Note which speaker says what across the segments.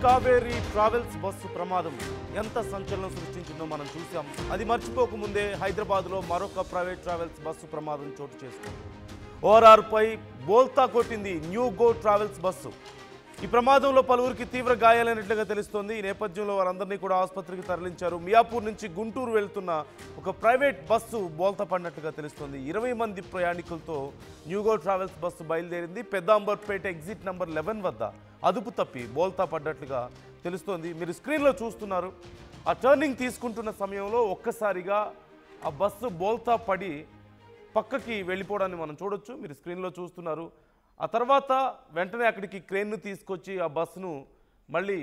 Speaker 1: Kaveri travels bus ప్రమాదం ఎంత సంచలనం సృష్టించిందో మనం చూసాం. అది మర్చిపోకముందే హైదరాబాద్లో మరొక ప్రైవేట్ ట్రావెల్స్ బస్సు ప్రమాదం చోటు చేసుకుంది. ఓఆర్ఆర్ పై బోల్తా కొట్టింది న్యూ గో ట్రావెల్స్ బస్సు. ఈ ప్రమాదంలో పలువురికి తీవ్ర గాయాలైనట్లుగా తెలుస్తోంది. ఈ నేపథ్యంలో వారందరినీ కూడా ఆసుపత్రికి తరలించారు. మియాపూర్ నుంచి గుంటూరు వెళ్తున్న ఒక ప్రైవేట్ బస్సు బోల్తా పడినట్లుగా తెలుస్తోంది. 20 మంది ప్రయాణికులతో న్యూగో ట్రావెల్స్ బస్సు బయలుదేరింది. పెద్దాంబర్పేట ఎగ్జిట్ నెంబర్ 11 వద్ద అదుపు తప్పి బోల్తా పడ్డట్లుగా తెలుస్తోంది. మీరు స్క్రీన్లో చూస్తున్నారు. ఆ టర్నింగ్ తీసుకుంటున్న సమయంలో ఒక్కసారిగా ఆ బస్సు బోల్తా పడి పక్కకి వెళ్ళిపోవడాన్ని మనం చూడొచ్చు. మీరు స్క్రీన్లో చూస్తున్నారు. ఆ తర్వాత వెంటనే అక్కడికి క్రేన్ను తీసుకొచ్చి ఆ బస్సును మళ్ళీ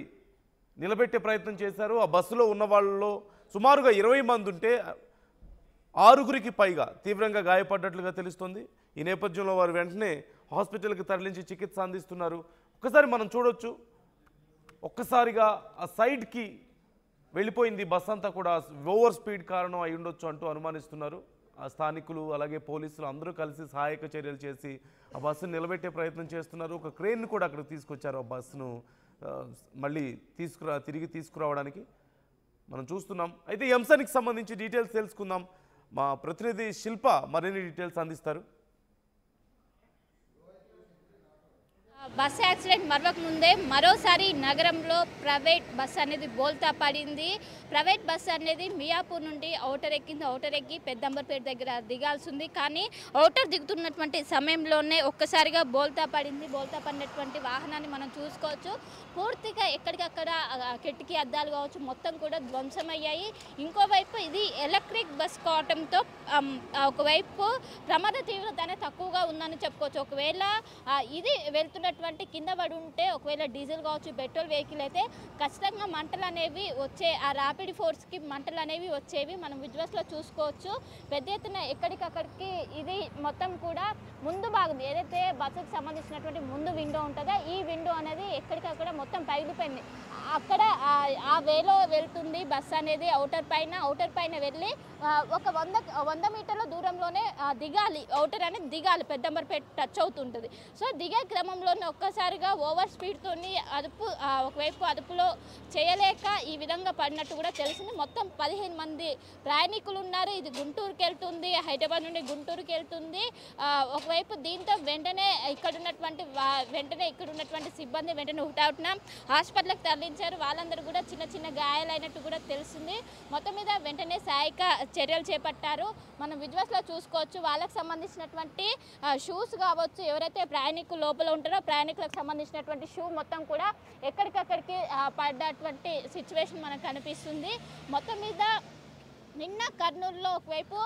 Speaker 1: నిలబెట్టే ప్రయత్నం చేశారు. ఆ బస్సులో ఉన్న వాళ్ళలో సుమారుగా 20 మంది ఉంటే 6గురికి పైగా తీవ్రంగా గాయపడ్డట్లుగా తెలుస్తుంది. ఈ నేపథ్యంలో వారు వెంటనే హాస్పిటల్కి తరలించి చికిత్స అందిస్తున్నారు. ఒక్కసారి మనం చూడొచ్చు. ఒక్కసారిగా ఆ సైడ్కి వెళ్ళిపోయింది బస్ అంతా కూడా. ఓవర్ స్పీడ్ కారణం అయి ఉండొచ్చు అంటూ అనుమానిస్తున్నారు. ఆ స్థానికులు అలాగే పోలీసులు అందరూ కలిసి సహాయక చర్యలు చేసి ఆ బస్సును నిలబెట్టే ప్రయత్నం చేస్తున్నారు. ఒక క్రేన్ను కూడా అక్కడికి తీసుకొచ్చారు ఆ బస్సును మళ్ళీ తిరిగి తీసుకురావడానికి మనం చూస్తున్నాం. అయితే ఈ అంశానికి సంబంధించి డీటెయిల్స్ తెలుసుకుందాం. మా ప్రతినిధి శిల్ప మరిన్ని డీటెయిల్స్ అందిస్తారు.
Speaker 2: బస్ యాక్సిడెంట్ మరొక ముందే మరోసారి నగరంలో ప్రైవేట్ బస్ అనేది బోల్తా పడింది. ప్రైవేట్ బస్ అనేది మియాపూర్ నుండి ఔటర్ ఎక్కింది. ఔటర్ ఎక్కి పెద్దంబర్పేట దగ్గర దిగాల్సి ఉంది. కానీ ఔటర్ దిగుతున్నటువంటి సమయంలోనే ఒక్కసారిగా బోల్తా పడింది. బోల్తా పడినటువంటి వాహనాన్ని మనం చూసుకోవచ్చు. పూర్తిగా ఎక్కడికక్కడ కిటికీ అద్దాలు కావచ్చు మొత్తం కూడా ధ్వంసమయ్యాయి. ఇంకోవైపు ఇది ఎలక్ట్రిక్ బస్ కావటంతో ఒకవైపు ప్రమాద తీవ్రత అనేది తక్కువగా ఉందని చెప్పుకోవచ్చు. ఒకవేళ ఇది వెళ్తున్నటువంటి కింద పడి ఉంటే ఒకవేళ డీజిల్ కావచ్చు పెట్రోల్ వెహికల్ అయితే ఖచ్చితంగా మంటలు అనేవి వచ్చే ఆ ర్యాపిడ్ ఫోర్స్కి మంటలు అనేవి వచ్చేవి మనం విజువల్స్లో చూసుకోవచ్చు. పెద్ద ఎత్తున ఎక్కడికక్కడికి ఇది మొత్తం కూడా ముందు భాగం ఏదైతే బస్సుకు సంబంధించినటువంటి ముందు విండో ఉంటుందో ఈ విండో అనేది ఎక్కడికక్కడ మొత్తం పగిలిపోయింది. అక్కడ ఆ వేలో వెళ్తుంది బస్ అనేది ఔటర్ పైన వెళ్ళి ఒక 100 మీటర్ల దూరంలోనే దిగాలి. ఔటర్ అనేది దిగాలి, పెద్దంబర్పేట టచ్ అవుతుంటుంది. సో దిగే క్రమంలోనే ఒక్కసారిగా ఓవర్ స్పీడ్తో ఒకవైపు అదుపులో చేయలేక ఈ విధంగా పడినట్టు కూడా తెలిసింది. మొత్తం 15 మంది ప్రయాణికులు ఉన్నారు. ఇది గుంటూరుకి వెళ్తుంది, హైదరాబాద్ నుండి గుంటూరుకి వెళ్తుంది. ఒకవైపు దీంతో వెంటనే ఇక్కడ ఉన్నటువంటి సిబ్బంది వెంటనే హుటాహుటిన హాస్పిటల్కి తరలించారు. వాళ్ళందరూ కూడా చిన్న గాయాలైనట్టు కూడా తెలిసింది. మొత్తం మీద వెంటనే సహాయక చర్యలు చేపట్టారు. మనం విజువల్స్లో చూసుకోవచ్చు. వాళ్ళకి సంబంధించినటువంటి షూస్ కావచ్చు, ఎవరైతే ప్రయాణికులు లోపల ఉంటారో ప్రయాణికులకు సంబంధించినటువంటి షూ మొత్తం కూడా ఎక్కడికక్కడికి పడ్డటువంటి సిచ్యువేషన్ మనకు కనిపిస్తుంది. మొత్తం మీద నిన్న కర్నూలులో ఒకవైపు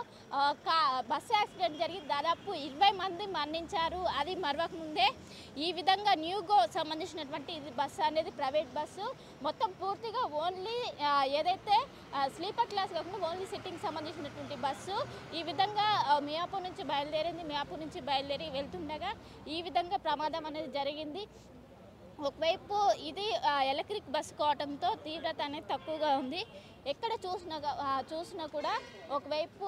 Speaker 2: బస్సు యాక్సిడెంట్ జరిగి దాదాపు 20 మంది మరణించారు. అది మరొక ముందే ఈ విధంగా న్యూగో సంబంధించినటువంటి ఇది బస్సు అనేది ప్రైవేట్ బస్సు మొత్తం పూర్తిగా ఓన్లీ ఏదైతే స్లీపర్ క్లాస్ కాకుండా ఓన్లీ సిట్టింగ్ సంబంధించినటువంటి బస్సు ఈ విధంగా మియాపూర్ నుంచి బయలుదేరి వెళ్తుండగా ఈ విధంగా ప్రమాదం అనేది జరిగింది. ఒకవైపు ఇది ఎలక్ట్రిక్ బస్సు కావడంతో తీవ్రత అనేది తక్కువగా ఉంది. ఎక్కడ చూసినా కూడా ఒకవైపు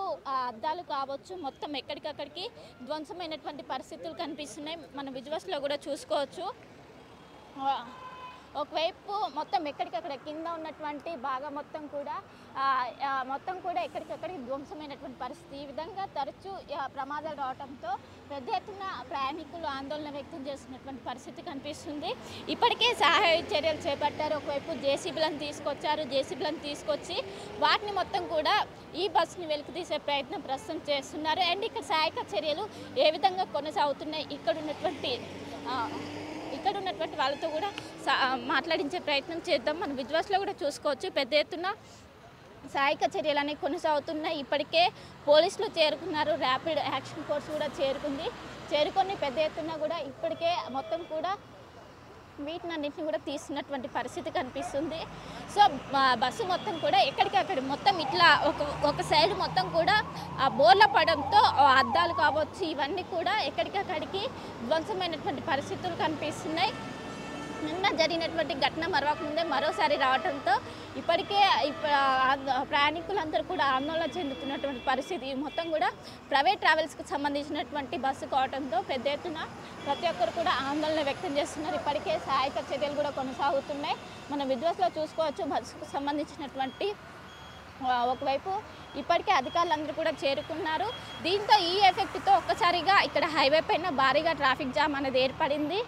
Speaker 2: అద్దాలు కావచ్చు మొత్తం ఎక్కడికక్కడికి ధ్వంసమైనటువంటి పరిస్థితులు కనిపిస్తున్నాయి. మన విజువల్స్లో కూడా చూసుకోవచ్చు. ఒకవైపు మొత్తం ఎక్కడికక్కడ కింద ఉన్నటువంటి భాగం మొత్తం కూడా ఎక్కడికక్కడికి ధ్వంసమైనటువంటి పరిస్థితి. ఈ విధంగా తరచూ ప్రమాదాలు రావడంతో పెద్ద ఎత్తున ప్రయాణికులు ఆందోళన వ్యక్తం చేస్తున్నటువంటి పరిస్థితి కనిపిస్తుంది. ఇప్పటికే సహాయ చర్యలు చేపట్టారు. ఒకవైపు జేసీబీలను తీసుకొచ్చి వాటిని మొత్తం కూడా ఈ బస్సుని వెలికి తీసే ప్రయత్నం ప్రస్తుతం చేస్తున్నారు. అండ్ ఇక్కడ సహాయక చర్యలు ఏ విధంగా కొనసాగుతున్నాయి ఇక్కడ ఉన్నటువంటి వాళ్ళతో కూడా మాట్లాడించే ప్రయత్నం చేద్దాం. మన విజువల్స్లో కూడా చూసుకోవచ్చు. పెద్ద ఎత్తున సహాయక చర్యలు అనేవి కొనసాగుతున్నాయి. ఇప్పటికే పోలీసులు చేరుకున్నారు, ర్యాపిడ్ యాక్షన్ ఫోర్స్ కూడా చేరుకొని పెద్ద ఎత్తున కూడా ఇప్పటికే మొత్తం కూడా వీటినన్నింటినీ కూడా తీస్తున్నటువంటి పరిస్థితి కనిపిస్తుంది. సో బస్సు మొత్తం కూడా ఎక్కడికక్కడ మొత్తం ఇట్లా ఒక సైడ్ మొత్తం కూడా బోర్ల పడంతో అద్దాలు కావచ్చు ఇవన్నీ కూడా ఎక్కడికక్కడికి ధ్వంసమైనటువంటి పరిస్థితులు కనిపిస్తున్నాయి. నిన్న జరిగినటువంటి ఘటన మరవకముందే మరోసారి రావడంతో ఇప్పటికే ప్రయాణికులందరూ కూడా ఆందోళన చెందుతున్నటువంటి పరిస్థితి. మొత్తం కూడా ప్రైవేట్ ట్రావెల్స్కి సంబంధించినటువంటి బస్సు కావడంతో పెద్ద ఎత్తున ప్రతి ఒక్కరు కూడా ఆందోళన వ్యక్తం చేస్తున్నారు. ఇప్పటికే సహాయక చర్యలు కూడా కొనసాగుతున్నాయి. మనం విద్యుత్లో చూసుకోవచ్చు. బస్సుకు సంబంధించినటువంటి ఒకవైపు ఇప్పటికే అధికారులందరూ కూడా చేరుకున్నారు. దీంతో ఈ ఎఫెక్ట్తో ఒక్కసారిగా ఇక్కడ హైవే పైన భారీగా ట్రాఫిక్ జామ్ అనేది ఏర్పడింది.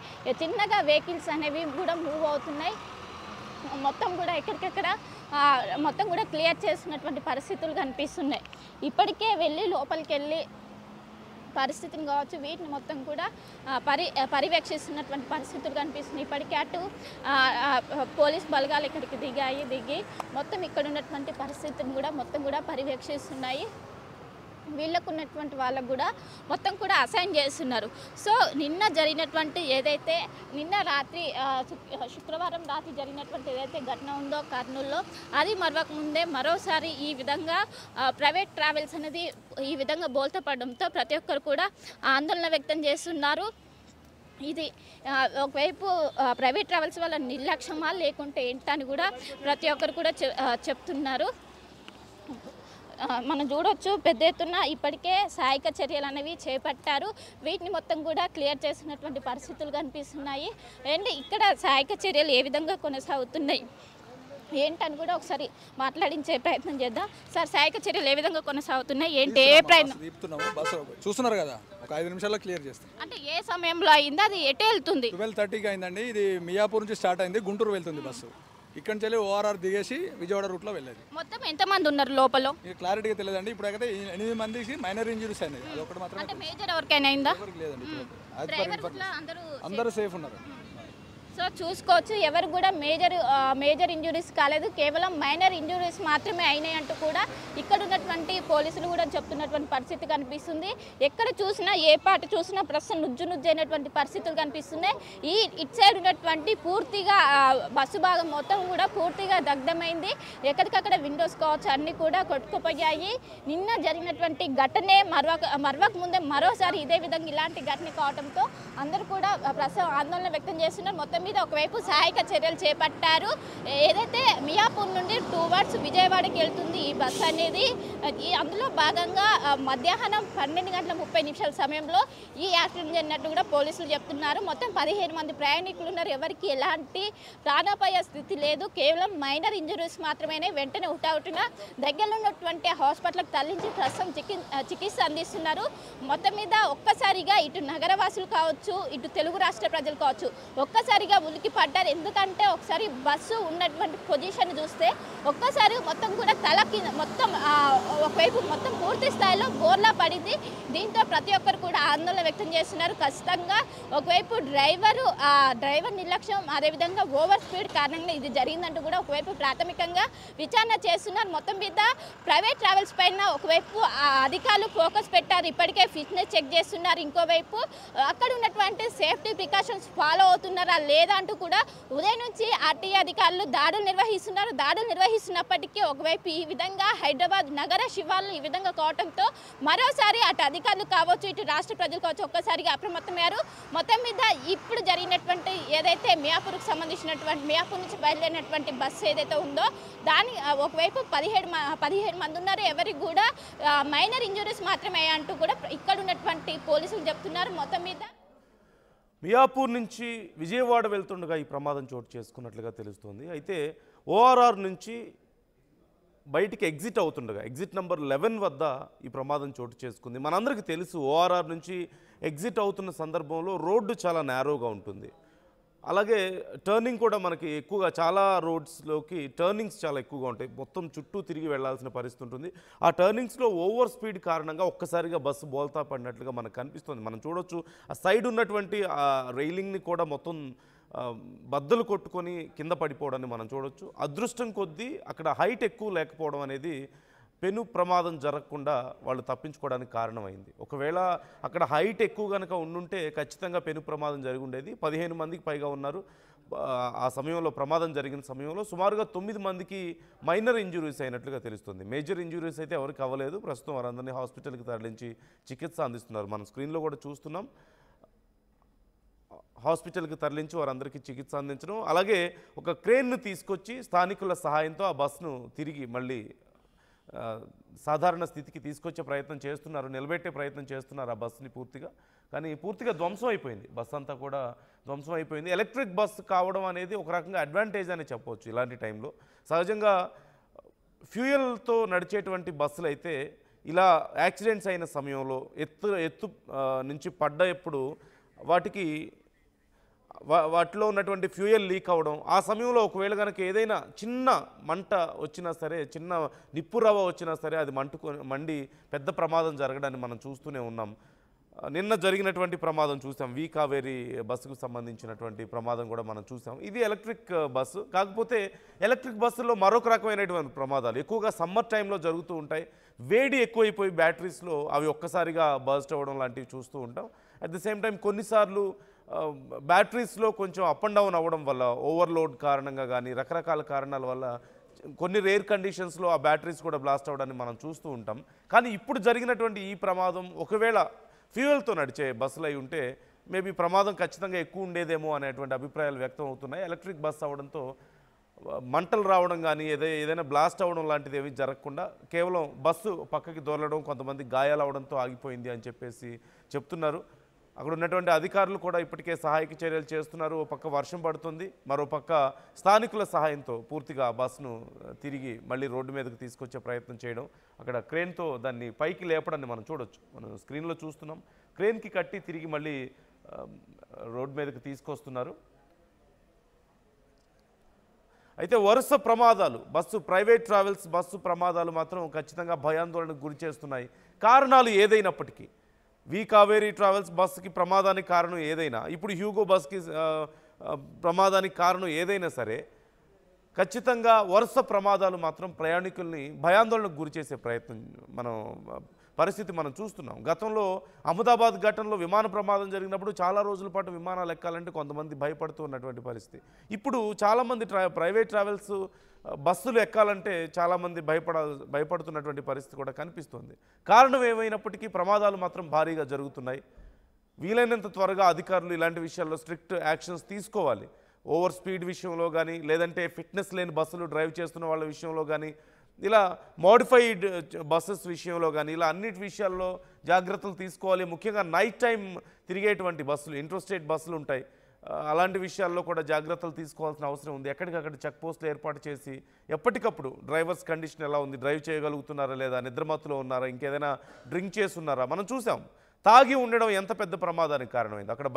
Speaker 2: చిన్నగా వెహికల్స్ అనేవి కూడా మూవ్ అవుతున్నాయి. మొత్తం కూడా ఎక్కడికెక్కడ మొత్తం కూడా క్లియర్ చేసినటువంటి పరిస్థితులు కనిపిస్తున్నాయి. ఇప్పటికే వెళ్ళి లోపలికి వెళ్ళి పరిస్థితిని కావచ్చు వీటిని మొత్తం కూడా పర్యవేక్షిస్తున్నటువంటి పరిస్థితులు కనిపిస్తున్నాయి. ఇప్పటికే అటు పోలీస్ బలగాలు ఇక్కడికి దిగి మొత్తం ఇక్కడ ఉన్నటువంటి పరిస్థితిని కూడా మొత్తం కూడా పర్యవేక్షిస్తున్నాయి. వీళ్ళకు ఉన్నటువంటి వాళ్ళకు కూడా మొత్తం కూడా అసైన్ చేస్తున్నారు. సో నిన్న జరిగినటువంటి ఏదైతే నిన్న రాత్రి శుక్రవారం రాత్రి జరిగినటువంటి ఏదైతే ఘటన ఉందో కర్నూలులో, అది మరొక ముందే మరోసారి ఈ విధంగా ప్రైవేట్ ట్రావెల్స్ అనేది ఈ విధంగా బోల్తా పడడంతో ప్రతి ఒక్కరు కూడా ఆందోళన వ్యక్తం చేస్తున్నారు. ఇది ఒకవైపు ప్రైవేట్ ట్రావెల్స్ వల్ల నిర్లక్ష్యమా లేకుంటే ఏంటని కూడా ప్రతి ఒక్కరు కూడా చెప్తున్నారు. మనం చూడొచ్చు పెద్ద ఎత్తున ఇప్పటికే సహాయక చర్యలు అనేవి చేపట్టారు. వీటిని మొత్తం కూడా క్లియర్ చేసినటువంటి పరిస్థితులు కనిపిస్తున్నాయి. అండ్ ఇక్కడ సహాయక చర్యలు ఏ విధంగా కొనసాగుతున్నాయి ఏంటని కూడా ఒకసారి మాట్లాడించే ప్రయత్నం చేద్దాం. సార్, సహాయక చర్యలు ఏ విధంగా కొనసాగుతున్నాయి ఏంటి, ఏ ప్రయత్నం
Speaker 3: చూస్తున్నారు కదా? ఒక 5 నిమిషాల్లో క్లియర్ చేస్తాం.
Speaker 2: అంటే ఏ సమయంలో అయింది, అది ఎటు వెళ్తుంది?
Speaker 3: 12:30కి అయిందండి. ఇది మియాపూర్ నుంచి స్టార్ట్ అయింది, గుంటూరు వెళ్తుంది బస్సు. ఇక్కడ నుంచి వెళ్ళి ఓఆర్ఆర్ దిగేసి విజయవాడ రూట్లో వెళ్ళేది.
Speaker 2: మొత్తం ఎంతమంది ఉన్నారు లోపల?
Speaker 3: క్లారిటీగా తెలియదండి. ఇప్పుడైతే 8 మందికి మైనర్ ఇంజురీస్ అయినాయి. అది ఒకటి మాత్రమే.
Speaker 2: మేజర్ ఎవరికైనా అయిందా?
Speaker 3: లేదండి.
Speaker 2: అందరూ
Speaker 3: సేఫ్ ఉన్నారు.
Speaker 2: సో చూసుకోవచ్చు, ఎవరు కూడా మేజర్ ఇంజురీస్ కాలేదు, కేవలం మైనర్ ఇంజురీస్ మాత్రమే అయినాయి అంటూ కూడా ఇక్కడ ఉన్నటువంటి పోలీసులు కూడా చెప్తున్నటువంటి పరిస్థితి కనిపిస్తుంది. ఎక్కడ చూసినా ఏ పాట చూసినా ప్రస్తుతం నుజ్జైనటువంటి పరిస్థితులు కనిపిస్తున్నాయి. ఇటు సైడ్ ఉన్నటువంటి పూర్తిగా బస్సు భాగం మొత్తం కూడా పూర్తిగా దగ్ధమైంది. ఎక్కడికక్కడ విండోస్ కావచ్చు అన్నీ కూడా కొట్టుకుపోయాయి. నిన్న జరిగినటువంటి ఘటనే మరవక ముందే మరోసారి ఇదే విధంగా ఇలాంటి ఘటన కావడంతో అందరూ కూడా ప్రస్తుతం ఆందోళన వ్యక్తం చేస్తున్నారు. మొత్తం మీద ఒకవైపు సహాయక చర్యలు చేపట్టారు. ఏదైతే మియాపూర్ నుండి టువర్డ్స్ విజయవాడకి వెళ్తుంది ఈ బస్సు అనేది, అందులో భాగంగా మధ్యాహ్నం 12:30 సమయంలో ఈ యాక్సిడెంట్ జరిగినట్టు కూడా పోలీసులు చెప్తున్నారు. మొత్తం 15 మంది ప్రయాణికులు ఉన్నారు. ఎవరికి ఎలాంటి ప్రాణాపాయ స్థితి లేదు, కేవలం మైనర్ ఇంజరీస్ మాత్రమే. వెంటనే హుటాహుటిన దగ్గరలో ఉన్నటువంటి హాస్పిటల్కి తరలించి ప్రస్తుతం చికిత్స అందిస్తున్నారు. మొత్తం మీద ఒక్కసారిగా ఇటు నగరవాసులు కావచ్చు, ఇటు తెలుగు రాష్ట్ర ప్రజలు కావచ్చు ఒక్కసారిగా ఉలికి పడ్డారు. ఎందుకంటే ఒకసారి బస్సు ఉన్నటువంటి పొజిషన్ చూస్తే ఒక్కసారి మొత్తం కూడా తలకి మొత్తం ఒకవైపు మొత్తం పూర్తి స్థాయిలో బోర్లా పడింది. దీంతో ప్రతి ఒక్కరు కూడా ఆందోళన వ్యక్తం చేస్తున్నారు. ఖచ్చితంగా ఒకవైపు డ్రైవర్ నిర్లక్ష్యం, అదేవిధంగా ఓవర్ స్పీడ్ కారణంగా ఇది జరిగిందంటూ కూడా ఒకవైపు ప్రాథమికంగా విచారణ చేస్తున్నారు. మొత్తం మీద ప్రైవేట్ ట్రావెల్స్ పైన ఒకవైపు అధికారులు ఫోకస్ పెట్టారు. ఇప్పటికే ఫిట్నెస్ చెక్ చేస్తున్నారు. ఇంకోవైపు అక్కడ ఉన్నటువంటి సేఫ్టీ ప్రికాషన్స్ ఫాలో అవుతున్నారా లేదా అంటూ కూడా ఉదయం నుంచి ఆర్టీఏ అధికారులు దాడులు నిర్వహిస్తున్నప్పటికీ ఒకవైపు ఈ విధంగా హైదరాబాద్ నగర శివార్లు ఈ విధంగా కావడంతో మరోసారి అటు అధికారులు కావచ్చు, ఇటు రాష్ట్ర ప్రజలు కావచ్చు ఒక్కసారిగా అప్రమత్తమయ్యారు. మొత్తం మీద ఇప్పుడు జరిగినటువంటి ఏదైతే మియాపూర్కి సంబంధించినటువంటి మియాపూర్ నుంచి బయలుదేరినటువంటి బస్సు ఏదైతే ఉందో దాని ఒకవైపు 17 మంది ఉన్నారు. ఎవరికి కూడా మైనర్ ఇంజురీస్ మాత్రమే అంటూ కూడా ఇక్కడ ఉన్నటువంటి పోలీసులు చెప్తున్నారు. మొత్తం మీద
Speaker 1: మియాపూర్ నుంచి విజయవాడ వెళ్తుండగా ఈ ప్రమాదం చోటు చేసుకున్నట్లుగా తెలుస్తోంది. అయితే ఓఆర్ఆర్ నుంచి బయటికి ఎగ్జిట్ అవుతుండగా ఎగ్జిట్ నెంబర్ 11 వద్ద ఈ ప్రమాదం చోటు చేసుకుంది. మనందరికీ తెలుసు, ఓఆర్ఆర్ నుంచి ఎగ్జిట్ అవుతున్న సందర్భంలో రోడ్డు చాలా నేరోగా ఉంటుంది. అలాగే టర్నింగ్ కూడా మనకి ఎక్కువగా చాలా రోడ్స్లోకి టర్నింగ్స్ చాలా ఎక్కువగా ఉంటాయి. మొత్తం చుట్టూ తిరిగి వెళ్లాల్సిన పరిస్థితి ఉంటుంది. ఆ టర్నింగ్స్లో ఓవర్ స్పీడ్ కారణంగా ఒక్కసారిగా బస్సు బోల్తా పడినట్లుగా మనకు కనిపిస్తుంది. మనం చూడొచ్చు, ఆ సైడ్ ఉన్నటువంటి ఆ రైలింగ్ని కూడా మొత్తం బద్దలు కొట్టుకొని కింద పడిపోవడాన్ని మనం చూడొచ్చు. అదృష్టం కొద్దీ అక్కడ హైట్ ఎక్కువ లేకపోవడం అనేది పెను ప్రమాదం జరగకుండా వాళ్ళు తప్పించుకోవడానికి కారణమైంది. ఒకవేళ అక్కడ హైట్ ఎక్కువ కనుక ఉండుంటే ఖచ్చితంగా పెను ప్రమాదం జరిగి ఉండేది. 15 మందికి పైగా ఉన్నారు. ఆ సమయంలో ప్రమాదం జరిగిన సమయంలో సుమారుగా 9 మందికి మైనర్ ఇంజురీస్ అయినట్లుగా తెలుస్తుంది. మేజర్ ఇంజురీస్ అయితే ఎవరికి అవ్వలేదు. ప్రస్తుతం వారందరినీ హాస్పిటల్కి తరలించి చికిత్స అందిస్తున్నారు. మనం స్క్రీన్లో కూడా చూస్తున్నాం. హాస్పిటల్కి తరలించి వారందరికీ చికిత్స అందించడం, అలాగే ఒక క్రేన్ను తీసుకొచ్చి స్థానికుల సహాయంతో ఆ బస్సును తిరిగి మళ్ళీ ఆ, సాధారణ స్థితికి తీసుకొచ్చే ప్రయత్నం చేస్తున్నారు, నిలబెట్టే ప్రయత్నం చేస్తున్నారు ఆ బస్సుని పూర్తిగా. కానీ పూర్తిగా ధ్వంసం అయిపోయింది, బస్సు అంతా కూడా ధ్వంసం అయిపోయింది. ఎలక్ట్రిక్ బస్సు కావడం అనేది ఒక రకంగా అడ్వాంటేజ్ అని చెప్పవచ్చు ఇలాంటి టైంలో. సహజంగా ఫ్యూయల్తో నడిచేటువంటి బస్సులు అయితే ఇలా యాక్సిడెంట్స్ అయిన సమయంలో ఎత్తు నుంచి పడ్డప్పుడు వాటికి వాటిలో ఉన్నటువంటి ఫ్యూయల్ లీక్ అవ్వడం, ఆ సమయంలో ఒకవేళ కనుక ఏదైనా చిన్న మంట వచ్చినా సరే, చిన్న నిప్పు రవ్వ వచ్చినా సరే అది మండి పెద్ద ప్రమాదం జరగడాన్ని మనం చూస్తూనే ఉన్నాం. నిన్న జరిగినటువంటి ప్రమాదం చూసాం, వి కావేరీ బస్సుకు సంబంధించినటువంటి ప్రమాదం కూడా మనం చూసాం. ఇది ఎలక్ట్రిక్ బస్సు, కాకపోతే ఎలక్ట్రిక్ బస్సులో మరొక రకమైనటువంటి ప్రమాదాలు ఎక్కువగా సమ్మర్ టైంలో జరుగుతూ ఉంటాయి. వేడి ఎక్కువైపోయి బ్యాటరీస్లో అవి ఒక్కసారిగా బర్స్ట్ అవ్వడం లాంటివి చూస్తూ ఉంటాం. అట్ ది సేమ్ టైం కొన్నిసార్లు బ్యాటరీస్లో కొంచెం అప్ అండ్ డౌన్ అవ్వడం వల్ల, ఓవర్లోడ్ కారణంగా కానీ రకరకాల కారణాల వల్ల కొన్ని రేర్ కండిషన్స్లో ఆ బ్యాటరీస్ కూడా బ్లాస్ట్ అవ్వడాన్ని మనం చూస్తూ ఉంటాం. కానీ ఇప్పుడు జరిగినటువంటి ఈ ప్రమాదం ఒకవేళ ఫ్యూయల్తో నడిచే బస్సులు అయి ఉంటే మేబీ ప్రమాదం ఖచ్చితంగా ఎక్కువ ఉండేదేమో అనేటువంటి అభిప్రాయాలు వ్యక్తం అవుతున్నాయి. ఎలక్ట్రిక్ బస్సు అవడంతో మంటలు రావడం కానీ ఏదైనా బ్లాస్ట్ అవ్వడం లాంటిది ఏమీ జరగకుండా కేవలం బస్సు పక్కకి దొరలడం, కొంతమంది గాయాలు అవడంతో ఆగిపోయింది అని చెప్పేసి చెప్తున్నారు. అక్కడ ఉన్నటువంటి అధికారులు కూడా ఇప్పటికే సహాయక చర్యలు చేస్తున్నారు. ఓ పక్క వర్షం పడుతుంది, మరో పక్క స్థానికుల సహాయంతో పూర్తిగా బస్సును తిరిగి మళ్ళీ రోడ్డు మీదకి తీసుకొచ్చే ప్రయత్నం చేయడం, అక్కడ క్రేన్తో దాన్ని పైకి లేపడాన్ని మనం చూడొచ్చు. మనం స్క్రీన్లో చూస్తున్నాం, క్రేన్కి కట్టి తిరిగి మళ్ళీ రోడ్డు మీదకి తీసుకొస్తున్నారు. అయితే వరుస ప్రమాదాలు, ప్రైవేట్ ట్రావెల్స్ బస్సు ప్రమాదాలు మాత్రం ఖచ్చితంగా భయాందోళనకు గురి చేస్తున్నాయి. కారణాలు ఏదైనప్పటికీ, వి కావేరీ ట్రావెల్స్ బస్సుకి ప్రమాదానికి కారణం ఏదైనా, ఇప్పుడు హ్యూగో బస్కి ప్రమాదానికి కారణం ఏదైనా సరే, ఖచ్చితంగా వరుస ప్రమాదాలు మాత్రం ప్రయాణికుల్ని భయాందోళనకు గురి చేసే పరిస్థితి మనం చూస్తున్నాం. గతంలో అహ్మదాబాద్ ఘటనలో విమాన ప్రమాదం జరిగినప్పుడు చాలా రోజుల పాటు విమానాలు ఎక్కాలంటే కొంతమంది భయపడుతూ ఉన్నటువంటి పరిస్థితి. ఇప్పుడు చాలామంది ప్రైవేట్ ట్రావెల్స్ బస్సులు ఎక్కాలంటే చాలామంది భయపడుతున్నటువంటి పరిస్థితి కూడా కనిపిస్తుంది. కారణం ఏమైనప్పటికీ ప్రమాదాలు మాత్రం భారీగా జరుగుతున్నాయి. వీలైనంత త్వరగా అధికారులు ఇలాంటి విషయాల్లో స్ట్రిక్ట్ యాక్షన్స్ తీసుకోవాలి. ఓవర్ స్పీడ్ విషయంలో కానీ, లేదంటే ఫిట్నెస్ లేని బస్సులు డ్రైవ్ చేస్తున్న వాళ్ళ విషయంలో కానీ, ఇలా మోడిఫైడ్ బస్సెస్ విషయంలో కానీ, ఇలా అన్నిటి విషయాల్లో జాగ్రత్తలు తీసుకోవాలి. ముఖ్యంగా నైట్ టైం తిరిగేటువంటి బస్సులు, ఇంటర్స్టేట్ బస్సులు ఉంటాయి, అలాంటి విషయాల్లో కూడా జాగ్రత్తలు తీసుకోవాల్సిన అవసరం ఉంది. ఎక్కడికక్కడ చెక్ పోస్టులు ఏర్పాటు చేసి ఎప్పటికప్పుడు డ్రైవర్స్ కండిషన్ ఎలా ఉంది, డ్రైవ్ చేయగలుగుతున్నారా లేదా, నిద్రమత్తులో ఉన్నారా, ఇంకేదైనా డ్రింక్ చేస్తున్నారా. మనం చూసాం తాగి ఉండడం ఎంత పెద్ద ప్రమాదానికి కారణమైంది. అక్కడ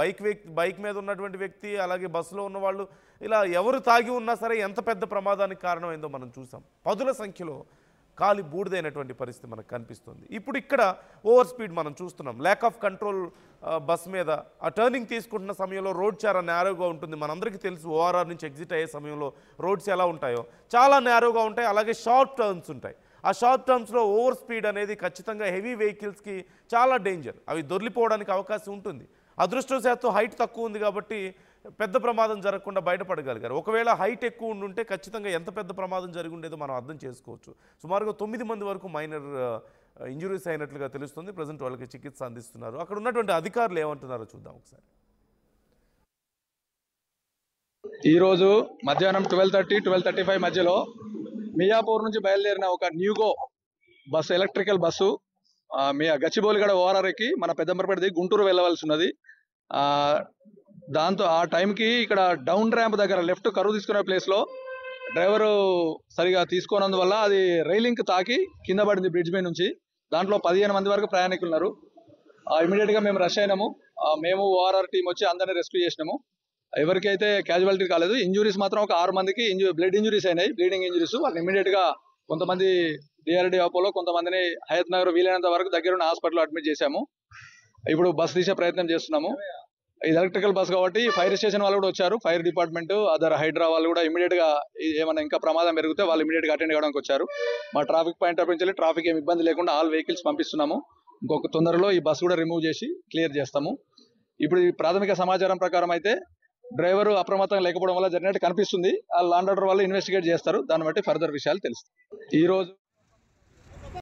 Speaker 1: బైక్ మీద ఉన్నటువంటి వ్యక్తి, అలాగే బస్సులో ఉన్న వాళ్ళు, ఇలా ఎవరు తాగి ఉన్నా సరే ఎంత పెద్ద ప్రమాదానికి కారణమైందో మనం చూసాం. పదుల సంఖ్యలో కాలి బూడిదైనటువంటి పరిస్థితి మనకు కనిపిస్తుంది. ఇప్పుడు ఇక్కడ ఓవర్ స్పీడ్ మనం చూస్తున్నాం, ల్యాక్ ఆఫ్ కంట్రోల్ బస్ మీద. ఆ టర్నింగ్ తీసుకుంటున్న సమయంలో రోడ్ చాలా నేరోగా ఉంటుంది. మనందరికీ తెలుసు ఓఆర్ఆర్ నుంచి ఎగ్జిట్ అయ్యే సమయంలో రోడ్స్ ఎలా ఉంటాయో, చాలా నేరోగా ఉంటాయి. అలాగే షార్ట్ టర్న్స్ ఉంటాయి. ఆ షార్ట్ టర్మ్స్లో ఓవర్ స్పీడ్ అనేది ఖచ్చితంగా హెవీ వెహికల్స్కి చాలా డేంజర్, అవి దొర్లిపోవడానికి అవకాశం ఉంటుంది. అదృష్టవశాత్తు హైట్ తక్కువ ఉంది కాబట్టి పెద్ద ప్రమాదం జరగకుండా బయటపడగలిగారు. ఒకవేళ హైట్ ఎక్కువ ఉండుంటే ఖచ్చితంగా ఎంత పెద్ద ప్రమాదం జరిగి ఉండేదో మనం అర్థం చేసుకోవచ్చు. సుమారుగా 9 మంది వరకు మైనర్ ఇంజురీస్ అయినట్లుగా తెలుస్తుంది. ప్రజెంట్ వాళ్ళకి చికిత్స అందిస్తున్నారు. అక్కడ ఉన్నటువంటి అధికారులు ఏమంటున్నారో చూద్దాం ఒకసారి.
Speaker 3: ఈరోజు మధ్యాహ్నం 12:30-12:35 మధ్యలో మియాపూర్ నుంచి బయలుదేరిన ఒక న్యూగో బస్సు, ఎలక్ట్రికల్ బస్సు గచ్చిబౌలిగడ ఓఆర్ఆర్ ఎక్కి మన పెద్దంబరపేట దిగి గుంటూరు వెళ్ళవలసి ఉన్నది. దాంతో ఆ టైంకి ఇక్కడ డౌన్ ర్యాంప్ దగ్గర లెఫ్ట్ కరువు తీసుకునే ప్లేస్లో డ్రైవరు సరిగా తీసుకోనందువల్ల అది రైలింగ్ తాకి కింద పడింది బ్రిడ్జ్ మీద నుంచి. దాంట్లో 15 మంది వరకు ప్రయాణికులు ఉన్నారు. ఇమీడియట్గా మేము రష్ అయినాము. మేము ఓఆర్ఆర్ టీం వచ్చి అందరినీ రెస్క్యూ చేసినాము. ఎవరికైతే క్యాజువాలిటీ కాలేదు. ఇంజురీస్ మాత్రం ఒక 6 మందికి బ్లడ్ ఇంజురీస్ అయినాయి, బ్లీడింగ్ ఇంజురీస్. వాళ్ళని ఇమీడియట్గా కొంతమంది డిఆర్డిఓలో, కొంతమందిని హయత్ నగర్ వీలైనంత వరకు దగ్గరున్న హాస్పిటల్లో అడ్మిట్ చేశాము. ఇప్పుడు బస్ తీసే ప్రయత్నం చేస్తున్నాము. ఇది ఎలక్ట్రికల్ బస్ కాబట్టి ఫైర్ స్టేషన్ వాళ్ళు కూడా వచ్చారు, ఫైర్ డిపార్ట్మెంట్, అదర్ హైడ్రా వాళ్ళు కూడా ఇమీడియట్గా ఏమైనా ఇంకా ప్రమాదం పెరిగితే వాళ్ళు ఇమీడియట్గా అటెండ్ కావడానికి వచ్చారు. మా ట్రాఫిక్ పాయింట్ ఆఫ్ నుంచి ట్రాఫిక్ ఏమి ఇబ్బంది లేకుండా ఆల్ వెహికల్స్ పంపిస్తున్నాము. ఇంకొక తొందరలో ఈ బస్ కూడా రిమూవ్ చేసి క్లియర్ చేస్తాము. ఇప్పుడు ఈ ప్రాథమిక సమాచారం ప్రకారం అయితే డ్రైవర్ అప్రమత్తం లేకపోవడం వల్ల జరిగినట్టు కనిపిస్తుంది. ఆ లాండ్ ఆర్డర్ వాళ్ళు ఇన్వెస్టిగేట్ చేస్తారు. దాన్ని బట్టి ఫర్దర్ విషయాలు తెలుస్తాయి. ఈ రోజు